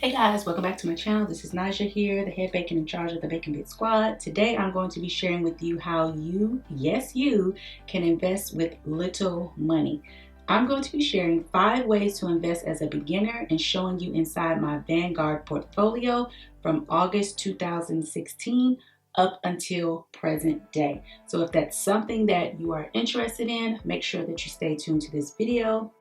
Hey guys, welcome back to my channel. This is Naja here, the head bacon in charge of the Bacon Bit Squad. Today I'm going to be sharing with you how you, yes you, can invest with little money. I'm going to be sharing 5 ways to invest as a beginner and showing you inside my Vanguard portfolio from August 2016 up until present day. So if that's something that you are interested in, make sure that you stay tuned to this video.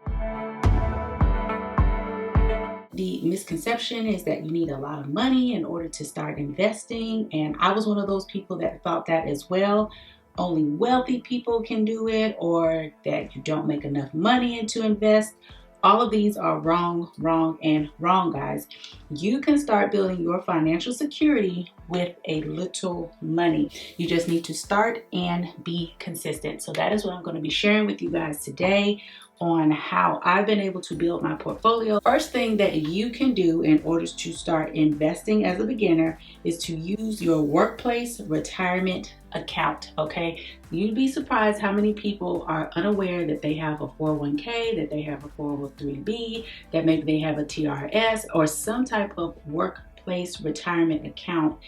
The misconception is that you need a lot of money in order to start investing, and I was one of those people that thought that as well. Only wealthy people can do it, or that you don't make enough money to invest. All of these are wrong, and wrong, guys. You can start building your financial security with a little money. You just need to start and be consistent. So that is what I'm going to be sharing with you guys today on how I've been able to build my portfolio. First thing that you can do in order to start investing as a beginner is to use your workplace retirement account, okay? You'd be surprised how many people are unaware that they have a 401k, that they have a 403b, that maybe they have a TRS or some type of workplace retirement account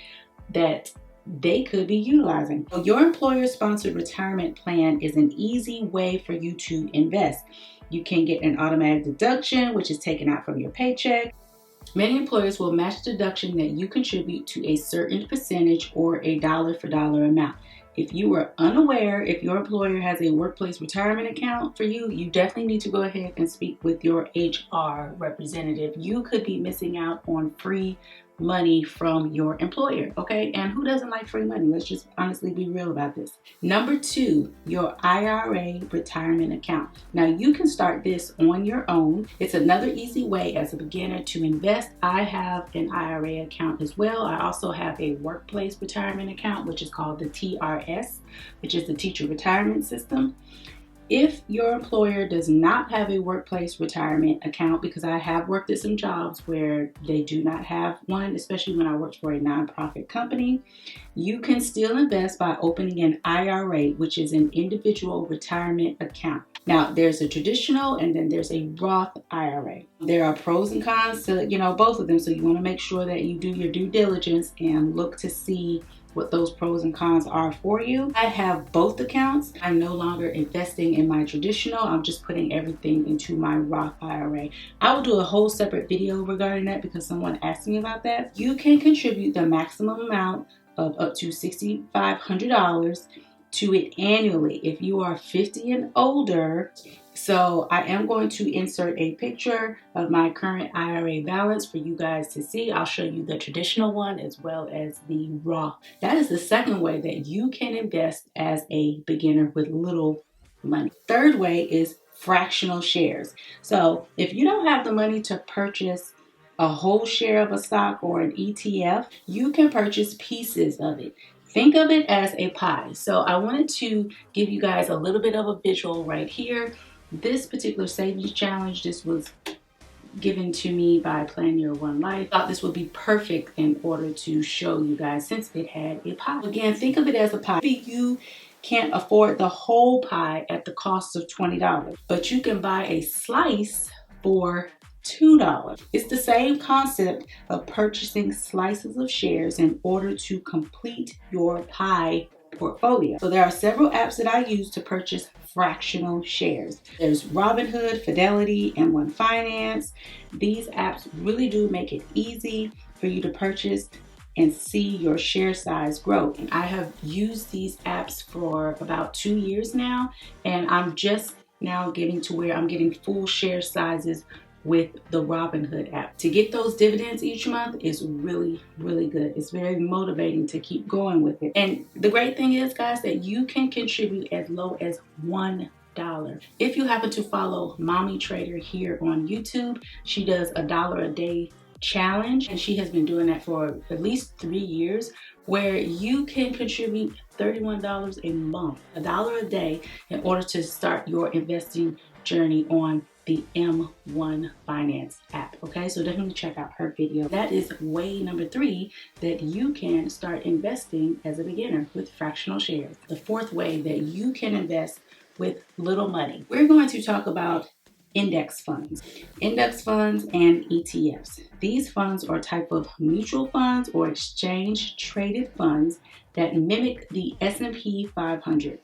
that they could be utilizing. So your employer-sponsored retirement plan is an easy way for you to invest. You can get an automatic deduction, which is taken out from your paycheck. Many employers will match the deduction that you contribute to a certain percentage or a dollar for dollar amount. If you are unaware if your employer has a workplace retirement account for you, you definitely need to go ahead and speak with your HR representative. You could be missing out on free money from your employer, okay? And who doesn't like free money? Let's just honestly be real about this. Number 2, your IRA retirement account. Now you can start this on your own. It's another easy way as a beginner to invest. I have an IRA account as well. I also have a workplace retirement account, which is called the TRS, which is the Teacher Retirement System. If your employer does not have a workplace retirement account, because I have worked at some jobs where they do not have one, especially when I worked for a nonprofit company, you can still invest by opening an IRA, which is an individual retirement account. Now, there's a traditional and then there's a Roth IRA. There are pros and cons to, both of them. So you want to make sure that you do your due diligence and look to see what those pros and cons are for you. I have both accounts. I'm no longer investing in my traditional. I'm just putting everything into my Roth IRA. I will do a whole separate video regarding that because someone asked me about that. You can contribute the maximum amount of up to $6,500 to it annually if you are 50 and older. So I am going to insert a picture of my current IRA balance for you guys to see. I'll show you the traditional one as well as the Roth. That is the second way that you can invest as a beginner with little money. Third way is fractional shares. So if you don't have the money to purchase a whole share of a stock or an ETF, you can purchase pieces of it. Think of it as a pie. So I wanted to give you guys a little bit of a visual right here. This particular savings challenge, this was given to me by Plan Your One Life. I thought this would be perfect in order to show you guys since it had a pie. Again, think of it as a pie. Maybe you can't afford the whole pie at the cost of $20, but you can buy a slice for $2. It's the same concept of purchasing slices of shares in order to complete your pie portfolio. So there are several apps that I use to purchase fractional shares. There's Robinhood, Fidelity, M1 Finance. These apps really do make it easy for you to purchase and see your share size grow. And I have used these apps for about 2 years now, and I'm just now getting to where I'm getting full share sizes with the Robinhood app. To get those dividends each month is really, really good. It's very motivating to keep going with it. And the great thing is, guys, that you can contribute as low as $1. If you happen to follow Mommy Trader here on YouTube, she does a $1 a day challenge, and she has been doing that for at least 3 years, where you can contribute $31 a month, $1 a day, in order to start your investing journey on the M1 Finance app. Okay, so definitely check out her video. That is way number 3 that you can start investing as a beginner with fractional shares. The fourth way that you can invest with little money. We're going to talk about index funds. Index funds and ETFs. These funds are a type of mutual funds or exchange traded funds that mimic the S&P 500.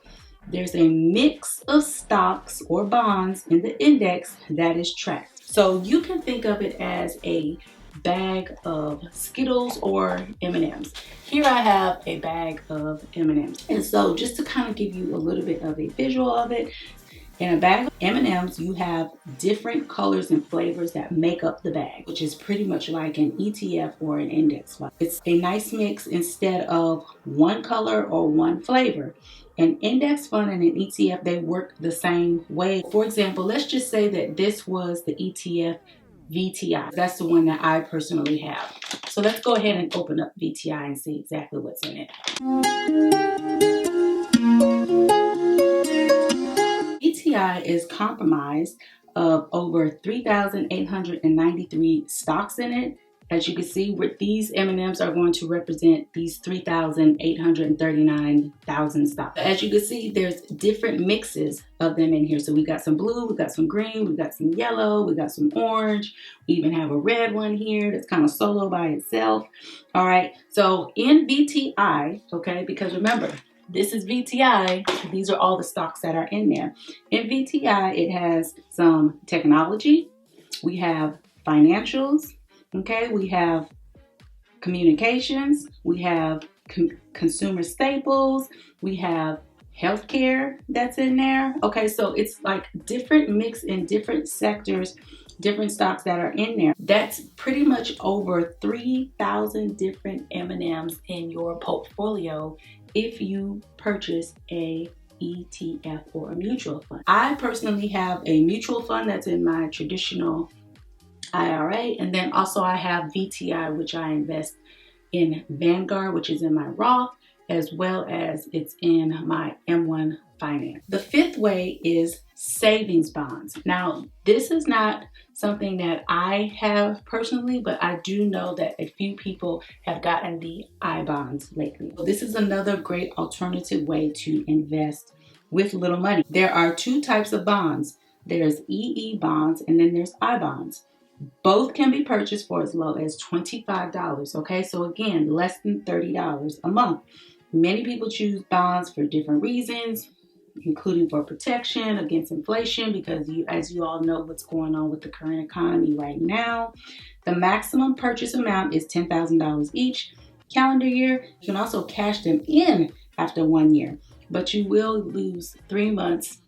There's a mix of stocks or bonds in the index that is tracked. So you can think of it as a bag of Skittles or M&Ms. Here I have a bag of M&Ms. And so just to kind of give you a little bit of a visual of it, in a bag of M&Ms, you have different colors and flavors that make up the bag, which is pretty much like an ETF or an index fund. It's a nice mix instead of one color or one flavor. An index fund and an ETF, they work the same way. For example, let's just say that this was the ETF VTI. That's the one that I personally have. So let's go ahead and open up VTI and see exactly what's in it. VTI is comprised of over 3,893 stocks in it. As you can see, these M&Ms are going to represent these 3,839,000 stocks. As you can see, there's different mixes of them in here. So we got some blue, we got some green, we got some yellow, we got some orange. We even have a red one here that's kind of solo by itself. All right, so in VTI, okay, because remember, this is VTI. These are all the stocks that are in there. In VTI, it has some technology. We have financials. Okay, we have communications. We have consumer staples. We have healthcare that's in there. Okay, so it's like different mix in different sectors, different stocks that are in there. That's pretty much over 3,000 different M&Ms in your portfolio if you purchase a ETF or a mutual fund. I personally have a mutual fund that's in my traditional IRA, and then also I have VTI, which I invest in Vanguard, which is in my Roth, as well as it's in my M1 Finance. The fifth way is savings bonds. Now, this is not something that I have personally, but I do know that a few people have gotten the I-bonds lately. So this is another great alternative way to invest with little money. There are two types of bonds. There's EE bonds and then there's I-bonds. Both can be purchased for as low as $25, okay? So again, less than $30 a month. Many people choose bonds for different reasons, including for protection against inflation, because as you all know what's going on with the current economy right now. The maximum purchase amount is $10,000 each calendar year. You can also cash them in after 1 year, but you will lose 3 months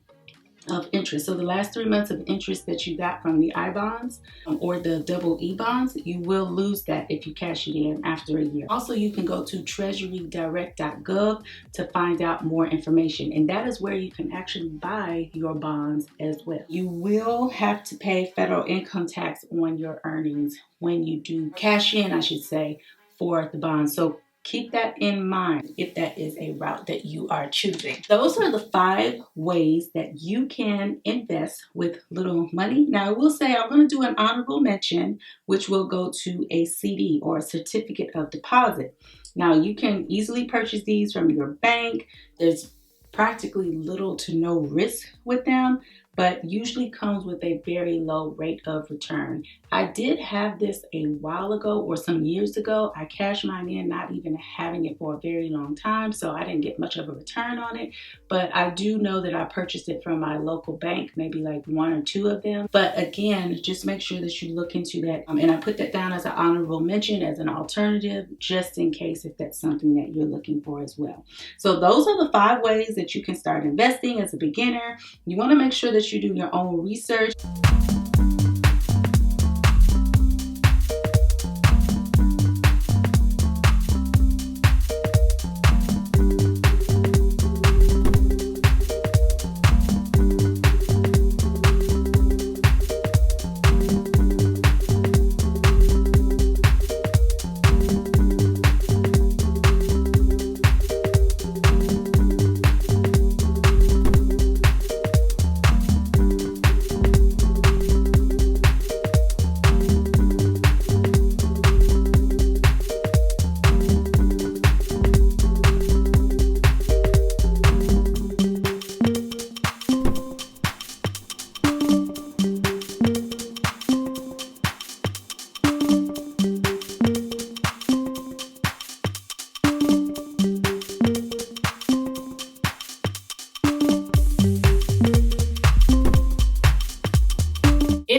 of interest. So the last 3 months of interest that you got from the I-bonds or the double E bonds, you will lose that if you cash it in after a year. Also, you can go to treasurydirect.gov to find out more information, and that is where you can actually buy your bonds as well. You will have to pay federal income tax on your earnings when you do cash in, I should say, for the bonds. So keep that in mind if that is a route that you are choosing. Those are the 5 ways that you can invest with little money. Now, I will say I'm going to do an honorable mention, which will go to a CD or a certificate of deposit. Now, you can easily purchase these from your bank. There's practically little to no risk with them, but usually comes with a very low rate of return. I did have this a while ago or some years ago. I cashed mine in, not even having it for a very long time, so I didn't get much of a return on it. But I do know that I purchased it from my local bank, maybe like 1 or 2 of them. But again, just make sure that you look into that. And I put that down as an honorable mention, as an alternative, just in case if that's something that you're looking for as well. So those are the 5 ways that you can start investing as a beginner. You want to make sure that you do your own research.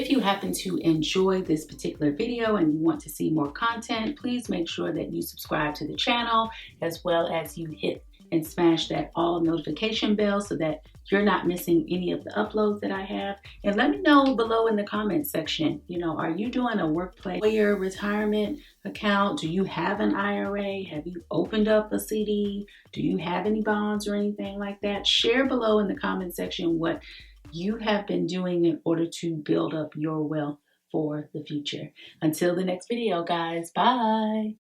If you happen to enjoy this particular video and you want to see more content, please make sure that you subscribe to the channel, as well as you hit and smash that all notification bell so that you're not missing any of the uploads that I have. And let me know below in the comments section, are you doing a workplace retirement account? Do you have an IRA? Have you opened up a CD? Do you have any bonds or anything like that? Share below in the comment section what you have been doing in order to build up your wealth for the future. Until the next video, guys, bye.